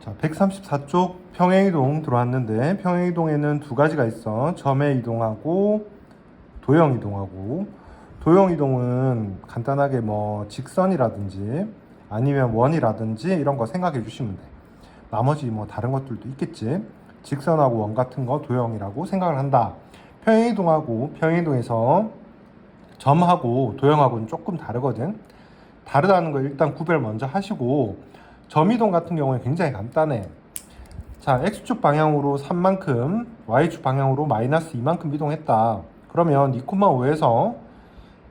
자, 134쪽 평행이동 들어왔는데 평행이동에는 두 가지가 있어. 점의 이동하고 도형 이동하고, 도형 이동은 간단하게 뭐 직선이라든지 아니면 원이라든지 이런 거 생각해 주시면 돼. 나머지 뭐 다른 것들도 있겠지. 직선하고 원 같은 거 도형이라고 생각을 한다. 평행이동하고 평행이동에서 점하고 도형하고는 조금 다르거든. 다르다는 거 일단 구별 먼저 하시고, 점이동 같은 경우에 굉장히 간단해. 자, X축 방향으로 3만큼, Y축 방향으로 마이너스 2만큼 이동했다. 그러면 2,5에서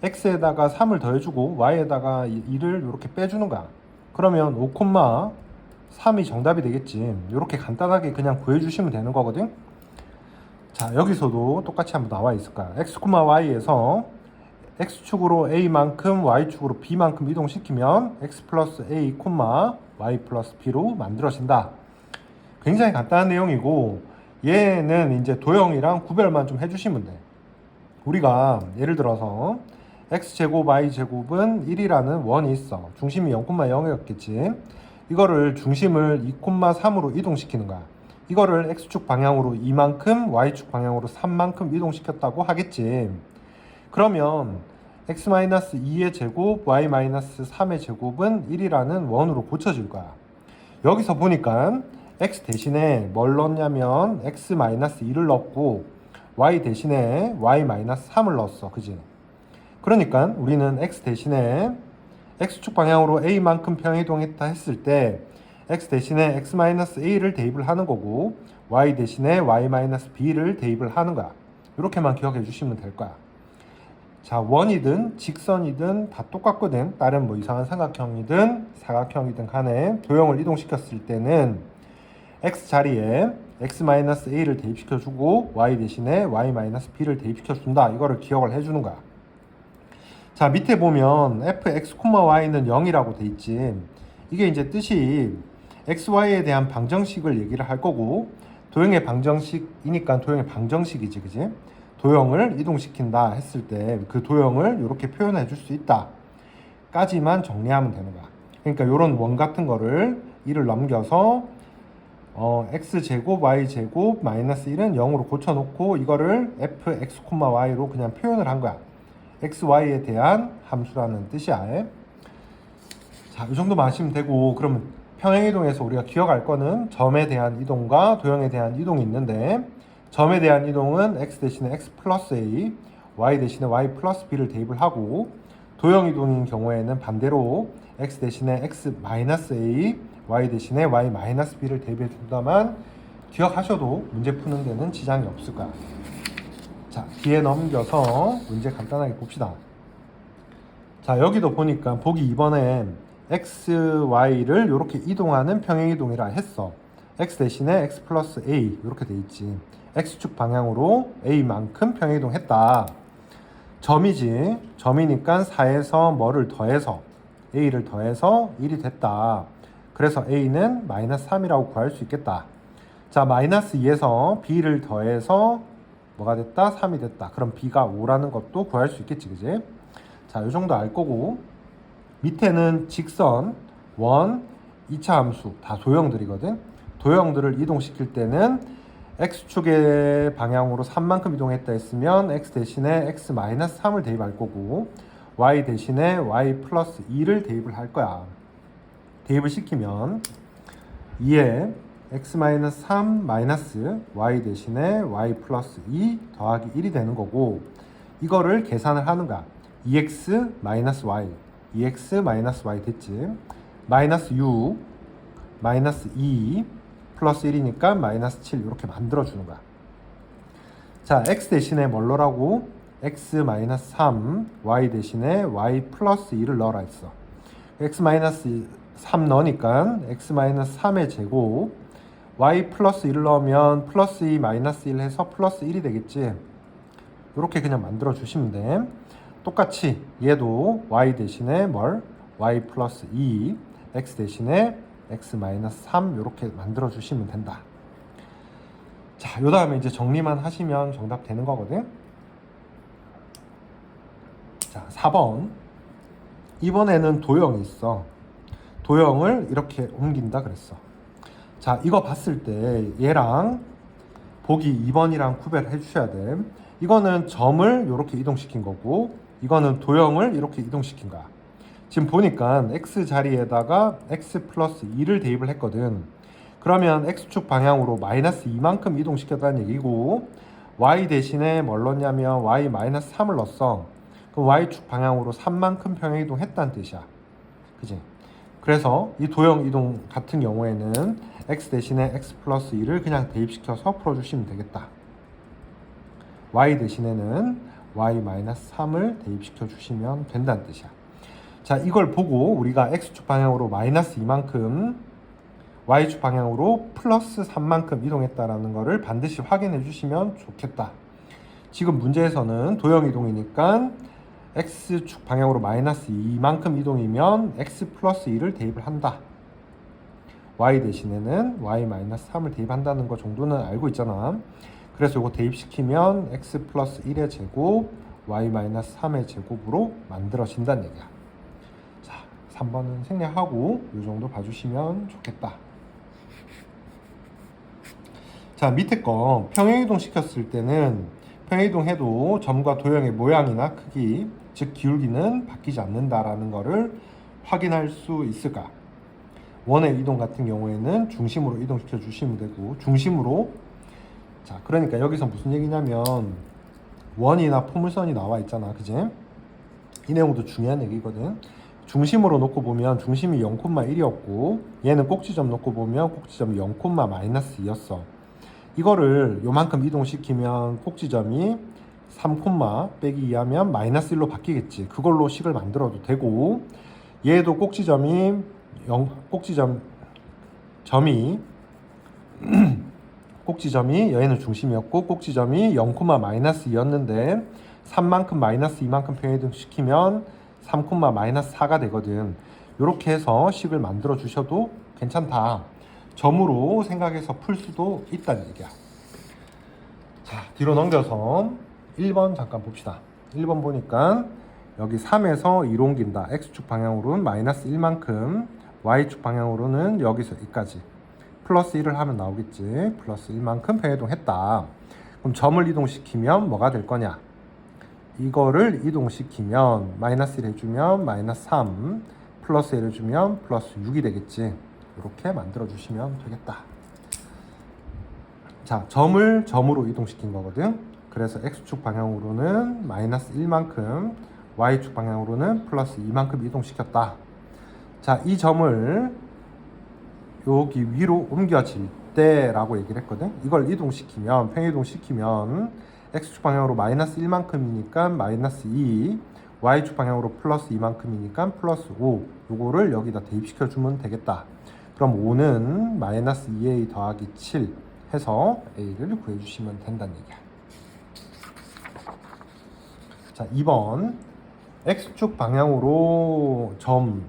X에다가 3을 더해주고 Y에다가 2를 이렇게 빼주는 거야. 그러면 5,3이 정답이 되겠지. 이렇게 간단하게 그냥 구해주시면 되는 거거든. 자, 여기서도 똑같이 한번 나와 있을 거야. X, Y에서 X축으로 A만큼 Y축으로 B만큼 이동시키면 X 플러스 A, Y 플러스 B로 만들어진다. 굉장히 간단한 내용이고, 얘는 이제 도형이랑 구별만 좀 해주시면 돼. 우리가 예를 들어서 X제곱 Y제곱은 1이라는 원이 있어. 중심이 0,0이었겠지. 이거를 중심을 2,3으로 이동시키는 거야. 이거를 X축 방향으로 2만큼 Y축 방향으로 3만큼 이동시켰다고 하겠지. 그러면 x-2의 제곱, y-3의 제곱은 1이라는 원으로 고쳐질 거야. 여기서 보니까 x 대신에 뭘 넣었냐면 x-2를 넣었고 y 대신에 y-3을 넣었어. 그지? 그러니까 우리는 x 대신에 x축 방향으로 a만큼 평행이동했다 했을 때 x 대신에 x-a를 대입을 하는 거고 y 대신에 y-b를 대입을 하는 거야. 이렇게만 기억해 주시면 될 거야. 자, 원이든 직선이든 다 똑같거든. 다른 뭐 이상한 삼각형이든 사각형이든 간에 도형을 이동시켰을 때는 x 자리에 x-a를 대입시켜주고 y 대신에 y-b를 대입시켜준다. 이거를 기억을 해주는 거야. 자, 밑에 보면 fx, y는 0이라고 돼 있지. 이게 이제 뜻이 xy에 대한 방정식을 얘기를 할 거고, 도형의 방정식이니까 도형의 방정식이지, 그지? 도형을 이동시킨다 했을 때 그 도형을 이렇게 표현해 줄 수 있다 까지만 정리하면 되는 거야. 그러니까 이런 원 같은 거를 1을 넘겨서 x제곱 y제곱 마이너스 1은 0으로 고쳐놓고 이거를 fx, y로 그냥 표현을 한 거야. xy에 대한 함수라는 뜻이야. 자, 이 정도만 하시면 되고, 그러면 평행이동에서 우리가 기억할 거는 점에 대한 이동과 도형에 대한 이동이 있는데, 점에 대한 이동은 x 대신에 x 플러스 a, y 대신에 y 플러스 b를 대입을 하고, 도형 이동인 경우에는 반대로 x 대신에 x 마이너스 a, y 대신에 y 마이너스 b를 대입해 준다만 기억하셔도 문제 푸는 데는 지장이 없을 거야. 자, 뒤에 넘겨서 문제 간단하게 봅시다. 자, 여기도 보니까 보기 2번에 x, y를 이렇게 이동하는 평행이동이라 했어. x 대신에 x 플러스 a 이렇게 돼 있지. x축 방향으로 a만큼 평행이동 했다. 점이지. 점이니까 4에서 뭐를 더해서 a를 더해서 1이 됐다. 그래서 a는 마이너스 3이라고 구할 수 있겠다. 자, 마이너스 2에서 b를 더해서 뭐가 됐다? 3이 됐다. 그럼 b가 5라는 것도 구할 수 있겠지, 그지? 자, 이 정도 알 거고, 밑에는 직선, 원, 2차 함수 다 도형들이거든. 도형들을 이동시킬 때는 x축의 방향으로 3만큼 이동했다 했으면 x 대신에 x-3을 대입할 거고, y 대신에 y 플러스 2를 대입을 할 거야. 대입을 시키면 2에 x-3 마이너스 y 대신에 y 플러스 2 더하기 1이 되는 거고, 이거를 계산을 하는 거야. 2x 마이너스 y, 2x 마이너스 y 됐지. 마이너스 6, 마이너스 2 플러스 1이니까 마이너스 7 이렇게 만들어주는 거야. 자, x 대신에 뭘 넣으라고? x 마이너스 3, y 대신에 y 플러스 2를 넣으라 했어. x 마이너스 3 넣으니까 x 마이너스 3의 제곱, y 플러스 1을 넣으면 플러스 2 마이너스 1 해서 플러스 1이 되겠지. 이렇게 그냥 만들어 주시면 돼. 똑같이 얘도 y 대신에 뭘? y 플러스 2, x 대신에 x-3 이렇게 만들어 주시면 된다. 자, 요 다음에 이제 정리만 하시면 정답 되는 거거든. 자, 4번. 이번에는 도형이 있어. 도형을 이렇게 옮긴다 그랬어. 자, 이거 봤을 때 얘랑 보기 2번이랑 구별해 주셔야 돼. 이거는 점을 이렇게 이동시킨 거고, 이거는 도형을 이렇게 이동시킨 거야. 지금 보니까 x 자리에다가 x 플러스 2를 대입을 했거든. 그러면 x축 방향으로 마이너스 2만큼 이동시켰다는 얘기고, y 대신에 뭘 넣었냐면 y 마이너스 3을 넣었어. 그럼 y축 방향으로 3만큼 평행 이동했다는 뜻이야. 그지? 그래서 이 도형 이동 같은 경우에는 x 대신에 x 플러스 2를 그냥 대입시켜서 풀어주시면 되겠다. y 대신에는 y 마이너스 3을 대입시켜 주시면 된다는 뜻이야. 자, 이걸 보고 우리가 x축 방향으로 마이너스 2만큼 y축 방향으로 플러스 3만큼 이동했다라는 거를 반드시 확인해 주시면 좋겠다. 지금 문제에서는 도형 이동이니까 x축 방향으로 마이너스 2만큼 이동이면 x 플러스 2를 대입을 한다. y 대신에는 y 마이너스 3을 대입한다는 거 정도는 알고 있잖아. 그래서 이거 대입시키면 x 플러스 1의 제곱 y 마이너스 3의 제곱으로 만들어진다는 얘기야. 자, 3번은 생략하고 이 정도 봐주시면 좋겠다. 자, 밑에 거 평행이동 시켰을 때는 평행이동해도 점과 도형의 모양이나 크기, 즉 기울기는 바뀌지 않는다라는 것을 확인할 수 있을까? 원의 이동 같은 경우에는 중심으로 이동시켜 주시면 되고, 중심으로, 자, 그러니까 여기서 무슨 얘기냐면 원이나 포물선이 나와 있잖아, 그지? 이 내용도 중요한 얘기거든. 중심으로 놓고 보면 중심이 0,1이었고 얘는 꼭지점 놓고 보면 꼭지점이 0,-2였어. 이거를 요만큼 이동시키면 꼭지점이 3, 빼기 2하면 마이너스 1로 바뀌겠지. 그걸로 식을 만들어도 되고, 얘도 꼭지점이 꼭지점이 얘는 중심이었고 꼭지점이 0,-2였는데 3만큼 마이너스 2만큼 평행이동 시키면 3,-4가 되거든. 이렇게 해서 식을 만들어 주셔도 괜찮다. 점으로 생각해서 풀 수도 있다는 얘기야. 자, 뒤로 넘겨서 1번 잠깐 봅시다. 1번 보니까 여기 3에서 2로 옮긴다. x축 방향으로는 마이너스 1만큼, y축 방향으로는 여기서 여기까지 플러스 1을 하면 나오겠지. 플러스 1만큼 평행이동 했다. 그럼 점을 이동시키면 뭐가 될 거냐? 이거를 이동시키면 마이너스 1 해주면 마이너스 3, 플러스 1 해주면 플러스 6이 되겠지. 이렇게 만들어 주시면 되겠다. 자, 점을 점으로 이동시킨 거거든. 그래서 x축 방향으로는 마이너스 1만큼, y축 방향으로는 플러스 2만큼 이동시켰다. 자, 이 점을 여기 위로 옮겨질 때라고 얘기를 했거든. 이걸 이동시키면, 평행이동시키면 x축 방향으로 마이너스 1만큼이니까 마이너스 2, y축 방향으로 플러스 2만큼이니까 플러스 5. 요거를 여기다 대입시켜 주면 되겠다. 그럼 5는 마이너스 2a 더하기 7 해서 a를 구해주시면 된다는 얘기야. 자, 2번 x축 방향으로 점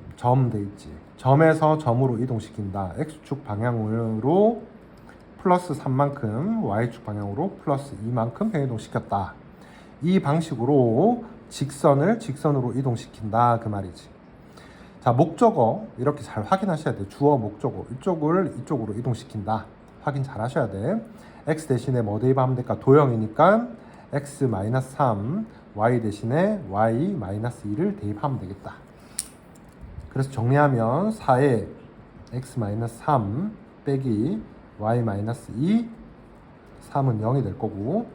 돼 있지. 점에서 점으로 이동시킨다. x축 방향으로 플러스 3만큼, y축 방향으로 플러스 2만큼 평행이동시켰다. 이 방식으로 직선을 직선으로 이동시킨다 그 말이지. 자, 목적어 이렇게 잘 확인하셔야 돼. 주어, 목적어 이쪽을 이쪽으로 이동시킨다. 확인 잘 하셔야 돼. x 대신에 뭐 대입하면 될까? 도형이니까 x-3, y 대신에 y-2를 대입하면 되겠다. 그래서 정리하면 4에 x-3 빼기 y-2, 3은 0이 될 거고,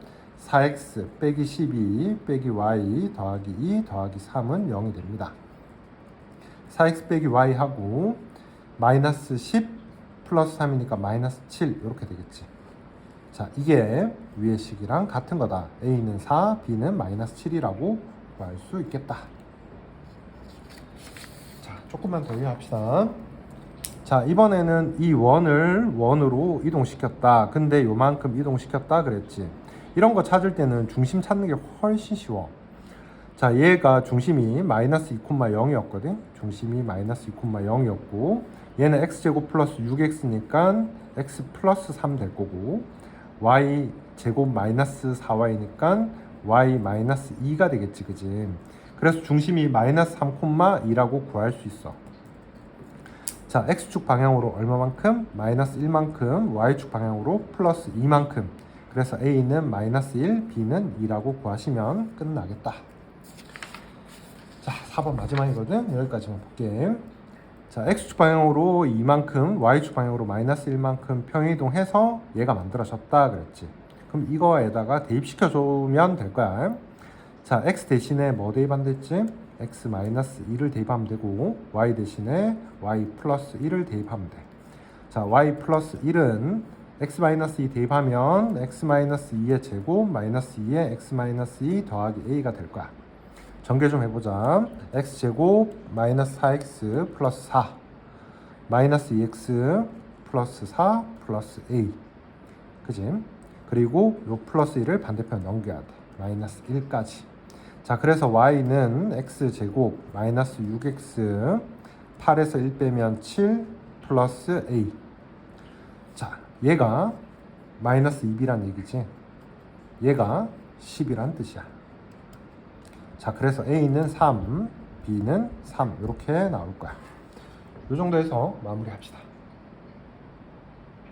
4x 빼기 12 빼기 y 더하기 2 더하기 3은 0이 됩니다. 4x 빼기 y 하고 마이너스 10 플러스 3이니까 마이너스 7 이렇게 되겠지. 자, 이게 위의 식이랑 같은 거다. a는 4, b는 마이너스 7이라고 구할 수 있겠다. 자, 조금만 더 이해합시다. 자, 이번에는 이 원을 원으로 이동시켰다. 근데 요만큼 이동시켰다 그랬지. 이런 거 찾을 때는 중심 찾는 게 훨씬 쉬워. 자, 얘가 중심이 마이너스 2,0이었거든. 중심이 마이너스 2,0이었고 얘는 x제곱 플러스 6x니까 x 플러스 3 될 거고, y제곱 마이너스 4y니까 y 마이너스 2가 되겠지, 그지? 그래서 중심이 마이너스 3,2라고 구할 수 있어. 자, x축 방향으로 얼마만큼? 마이너스 1만큼, y축 방향으로 플러스 2만큼. 그래서 a는 마이너스 1, b는 2라고 구하시면 끝나겠다. 자, 4번 마지막이거든. 여기까지만 볼게. 자, x축 방향으로 2만큼, y축 방향으로 마이너스 1만큼 평행이동해서 얘가 만들어졌다 그랬지. 그럼 이거에다가 대입시켜 주면 될 거야. 자, x 대신에 뭐 대입하면 됐지? x 마이너스 2를 대입하면 되고, y 대신에 y 플러스 1을 대입하면 돼. 자, y 플러스 1은 x 마이너스 2 대입하면 x 마이너스 2의 제곱 마이너스 2의 x 마이너스 2 더하기 a가 될 거야. 전개 좀 해보자. x제곱 마이너스 4x 플러스 4 마이너스 2x 플러스 4 플러스 a, 그지? 그리고 요 플러스 1을 반대편 넘겨야 돼. 마이너스 1까지. 자, 그래서 y는 x제곱 마이너스 6x 8에서 1 빼면 7 플러스 a. 자, 얘가 마이너스 2b란 얘기지. 얘가 10이란 뜻이야. 자, 그래서 a는 3, b는 3 이렇게 나올 거야. 이 정도에서 마무리합시다.